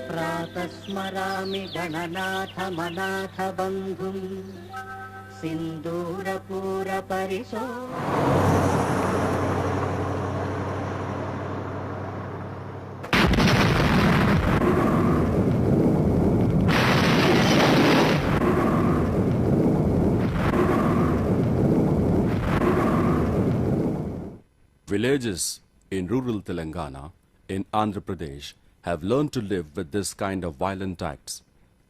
प्रातस्मरामि गणनाथमनाथ बन्धुं सिन्दूरपूरपरिशो Villages in rural Telangana, in Andhra Pradesh, have learned to live with this kind of violent acts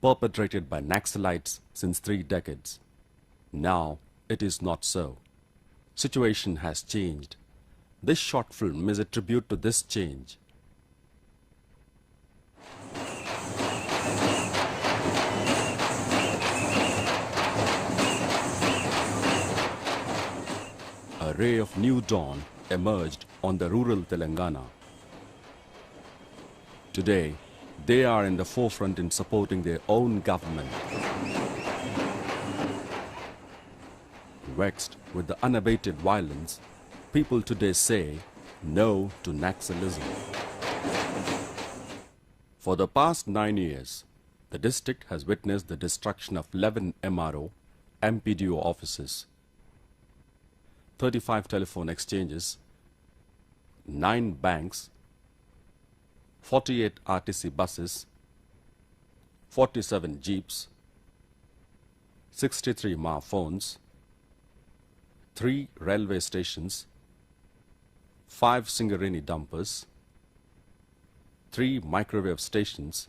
perpetrated by Naxalites since 3 decades. Now, it is not so. Situation has changed. This short film is a tribute to this change. A ray of new dawn emerged on the rural Telangana. Today, they are in the forefront in supporting their own government. Vexed with the unabated violence, people today say no to Naxalism. For the past 9 years, the district has witnessed the destruction of 11 MRO, MPDO offices, 35 telephone exchanges, 9 banks, 48 RTC buses, 47 jeeps, 63 mobile phones, 3 railway stations, 5 Singareni dumpers, 3 microwave stations,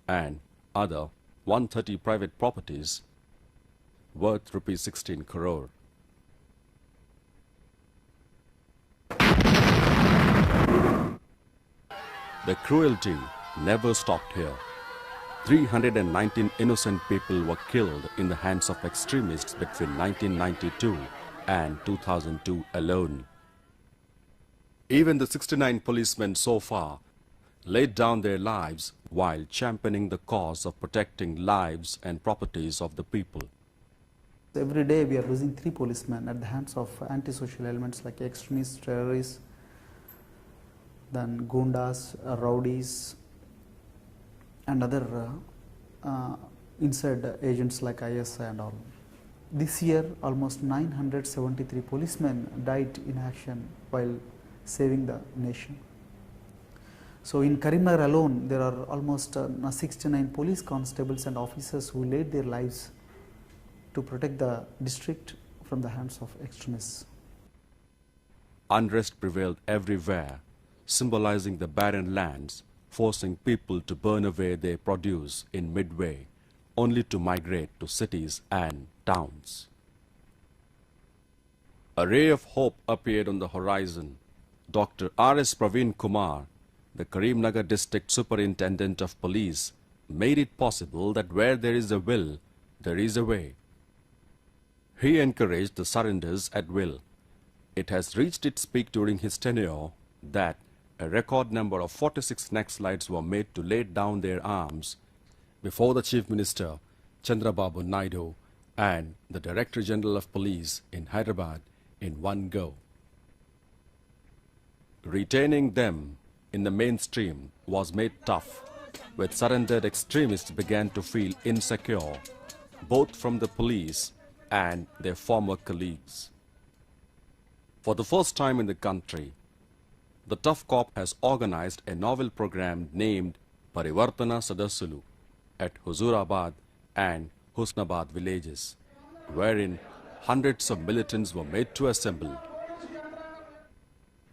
and other 130 private properties worth ₹16 crore. The cruelty never stopped here. 319 innocent people were killed in the hands of extremists between 1992 and 2002 alone. Even the 69 policemen so far laid down their lives while championing the cause of protecting lives and properties of the people. Every day we are losing 3 policemen at the hands of antisocial elements like extremists, terrorists, then gundas, rowdies, and other inside agents like ISI and all. This year, almost 973 policemen died in action while saving the nation. So in Karimnagar alone, there are almost 69 police constables and officers who laid their lives to protect the district from the hands of extremists. Unrest prevailed everywhere, symbolizing the barren lands, forcing people to burn away their produce in midway, only to migrate to cities and towns. A ray of hope appeared on the horizon. Dr. R.S. Praveen Kumar, the Karimnagar District Superintendent of Police, made it possible that where there is a will, there is a way. He encouraged the surrenders at will. It has reached its peak during his tenure that a record number of 46 Naxalites were made to lay down their arms before the Chief Minister, Chandrababu Naidu, and the Director General of Police in Hyderabad in one go. Retaining them in the mainstream was made tough, with surrendered extremists began to feel insecure, both from the police and their former colleagues. For the first time in the country, the Tough Cop has organized a novel program named Parivartana Sadasulu at Huzurabad and Husnabad villages, wherein hundreds of militants were made to assemble.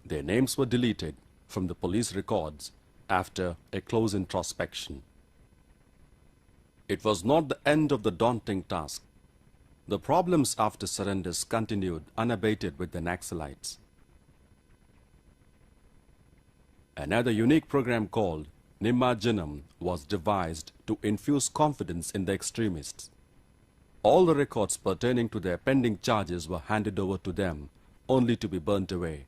Their names were deleted from the police records after a close introspection. It was not the end of the daunting task. The problems after surrenders continued unabated with the Naxalites. Another unique program called Nimmajanam was devised to infuse confidence in the extremists. All the records pertaining to their pending charges were handed over to them, only to be burnt away.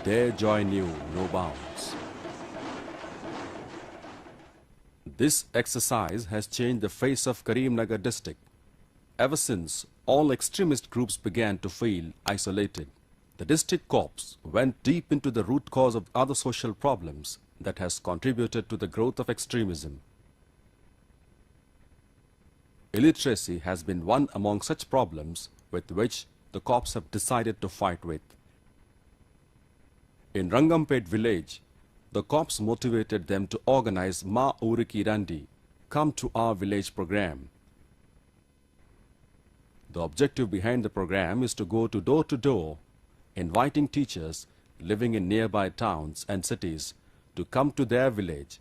Their joy knew no bounds. This exercise has changed the face of Karimnagar district Ever since, all extremist groups began to feel isolated. The district corps went deep into the root cause of other social problems that has contributed to the growth of extremism. Illiteracy has been one among such problems with which the corps have decided to fight with. In Rangampet village, the corps motivated them to organize Ma Uriki Randi, Come to Our Village program. The objective behind the program is to go to door, inviting teachers living in nearby towns and cities to come to their village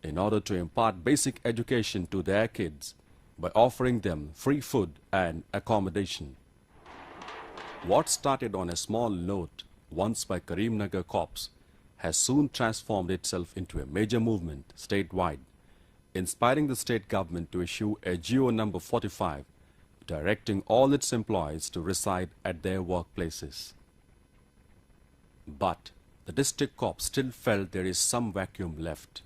in order to impart basic education to their kids by offering them free food and accommodation. What started on a small note once by Karimnagar Corps has soon transformed itself into a major movement statewide, inspiring the state government to issue a GO number 45 directing all its employees to reside at their workplaces. But the district corps still felt there is some vacuum left.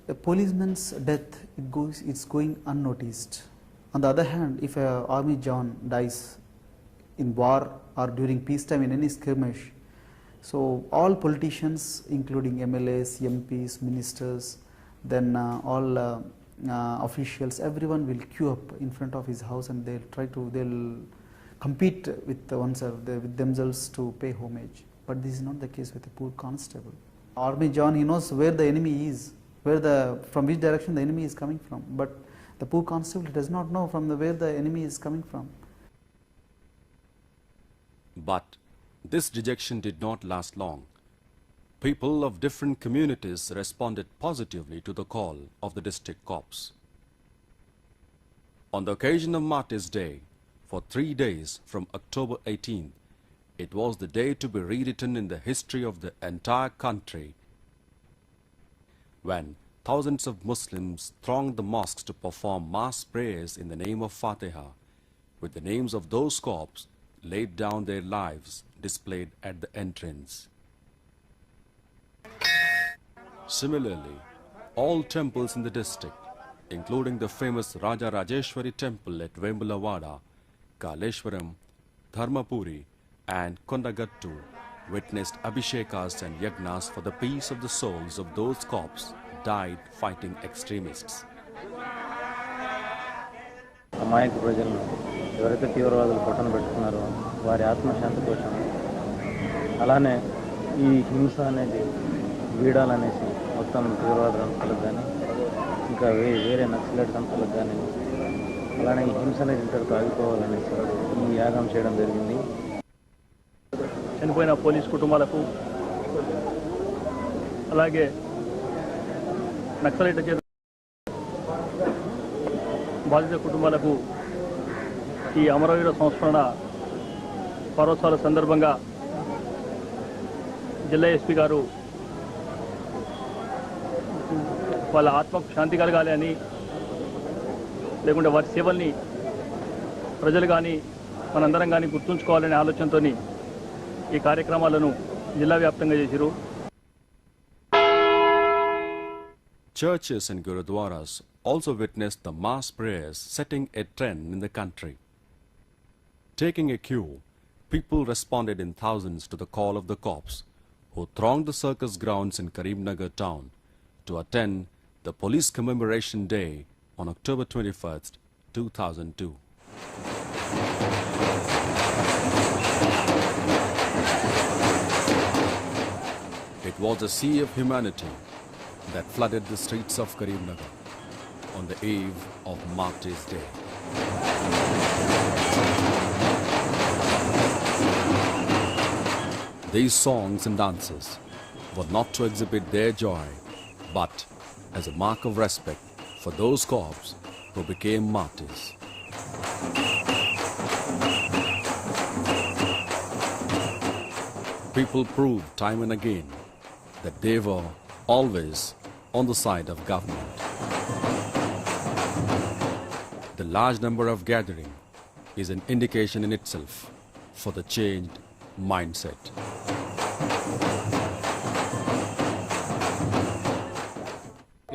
A policeman's death, it's going unnoticed. On the other hand, if an army John dies in war or during peacetime in any skirmish, so all politicians, including MLAs, MPs, ministers, then all officials, everyone will queue up in front of his house and they'll compete with with themselves to pay homage. But this is not the case with a poor constable. Army John, he knows where the enemy is, from which direction the enemy is coming from. But the poor constable does not know where the enemy is coming from. But this dejection did not last long. People of different communities responded positively to the call of the district corps. On the occasion of Martyrs' Day, for 3 days from October 18th, it was the day to be rewritten in the history of the entire country, when thousands of Muslims thronged the mosques to perform mass prayers in the name of Fatiha, with the names of those corps laid down their lives displayed at the entrance. Similarly, all temples in the district, including the famous Raja Rajeshwari temple at Vembulawada, Kaleshwaram, Dharmapuri and Kondagattu witnessed abhishekas and yagnas for the peace of the souls of those corps died fighting extremists. అమాయక ప్రజలను ఎవరైతే తీవ్రవాదులు పట్టణ పెట్టుకున్నారో వారి ఆత్మశాంతి కోసం అలానే ఈ హింస అనేది వీడాలనేసి మొత్తం తీవ్రవాద సంస్థలకు కానీ ఇంకా వేరే నక్సలైట్ సంస్థలకు కానీ అలానే ఈ హింస అనేది ఇంతటితో ఆగిపోవాలనేసి ఈ యాగం చేయడం జరిగింది. చనిపోయిన పోలీస్ కుటుంబాలకు అలాగే నక్సలైట్ చేత బాధిత కుటుంబాలకు ఈ అమరవీర సంస్మరణ పరోత్సవాల సందర్భంగా జిల్లా ఎస్పీ గారు వాళ్ళ ఆత్మకు శాంతి కలగాలి అని, లేకుంటే వారి సేవల్ని ప్రజలు కానీ మనందరం కానీ గుర్తుంచుకోవాలనే ఆలోచనతో ఈ కార్యక్రమాలను జిల్లా వ్యాప్తంగా చేశారు. Churches and gurudwaras also witnessed the mass prayers, setting a trend in the country. Taking a cue, people responded in thousands to the call of the corps, who thronged the circus grounds in Karimnagar town to attend the Police Commemoration Day on October 21st, 2002. It was a sea of humanity that flooded the streets of Karimnagar on the eve of Martyrs' Day. These songs and dances were not to exhibit their joy, but as a mark of respect for those corps who became martyrs. People proved time and again that they were always on the side of government. The large number of gathering is an indication in itself for the changed mindset.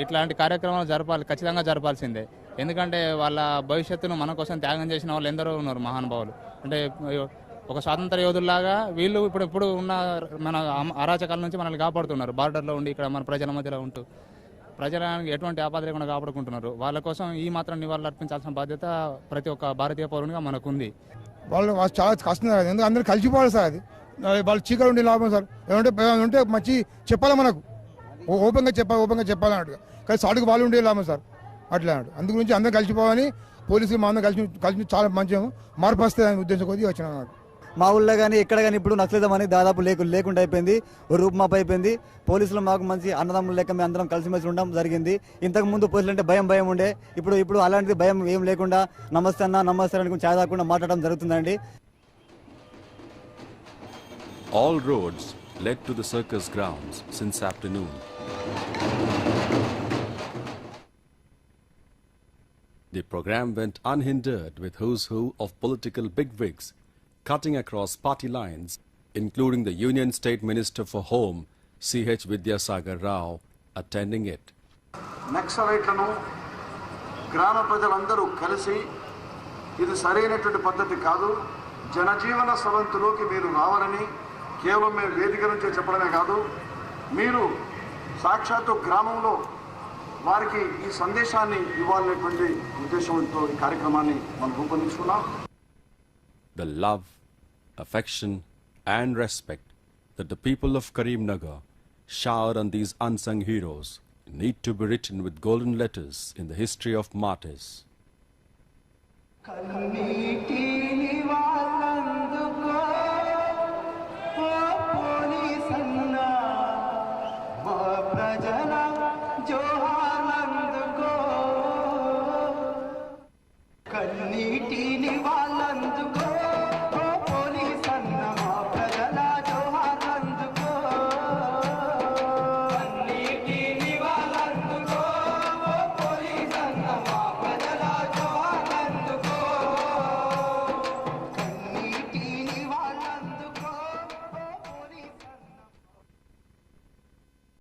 ఇట్లాంటి కార్యక్రమాలు ఖచ్చితంగా జరపాల్సిందే. ఎందుకంటే వాళ్ళ భవిష్యత్తును మన కోసం త్యాగం చేసిన వాళ్ళు ఎందరో ఉన్నారు మహానుభావులు. అంటే ఒక స్వాతంత్ర యోధుల్లాగా వీళ్ళు ఇప్పుడు ఉన్న మన అరాచకాల నుంచి మనల్ని కాపాడుతున్నారు. బార్డర్లో ఉండి ఇక్కడ మన ప్రజల మధ్యలో ఉంటూ ప్రజలకు ఎటువంటి ఆపద లేకుండా కాపాడుకుంటున్నారు. వాళ్ళ కోసం ఈ మాత్రం నివాళులు అర్పించాల్సిన బాధ్యత ప్రతి ఒక్క భారతీయ పౌరునిగా మనకుంది. వాళ్ళు చాలా కష్టం సార్, ఎందుకంటే అందరూ కలిసిపోవాలి సార్. అది వాళ్ళు చీకటి ఉండే లాభం సార్. ఏమంటే మంచి చెప్పాలి, మనకు ఓపెన్గా చెప్పాలి అన్నట్టుగా. కానీ సాటుకు వాళ్ళు ఉండే లాభం సార్ అట్లా అన్నాడు. అందు గురించి అందరూ కలిసిపోవాలని పోలీసులు మా అందరూ కలిసి చాలా మంచి మార్పు వస్తుంది అనే ఉద్దేశం కొద్దిగా వచ్చిన. మా ఊళ్ళో కానీ ఎక్కడ కానీ ఇప్పుడు నక్సలిజం అనేది దాదాపు లేకుండా అయిపోయింది, రూపుమాపు అయిపోయింది. పోలీసులు మాకు మంచి అన్నదమ్ములు లెక్క మేము అందరం కలిసిమెలిసి ఉండడం జరిగింది. ఇంతకు ముందు పోలీసులు అంటే భయం ఉండే, ఇప్పుడు అలాంటి భయం ఏం లేకుండా నమస్తే అన్న నమస్తే అనుకుని ఛాయ్ తాగకుండా మాట్లాడడం జరుగుతుందండి. All roads led to the circus grounds since afternoon. The program went unhindered with who's who of political bigwigs cutting across party lines, including the Union State Minister for Home, C.H. Vidyasagar Rao, attending it. నక్సలైట్లను గ్రామ ప్రజలందరూ కలిసి ఇది సరైనటువంటి పద్ధతి కాదు, జనజీవన స్రవంతిలోకి మీరు రావాలని కేవలం మేము వేదిక నుంచే చెప్పడమే కాదు, మీరు సాక్షాత్తు గ్రామంలో వారికి ఈ సందేశాన్ని ఇవ్వాలనేటువంటి ఉద్దేశంతో ఈ కార్యక్రమాన్ని మనం రూపొందించుకున్నాం. The love, affection and respect that the people of Karimnagar shower on these unsung heroes need to be written with golden letters in the history of martyrs. Johar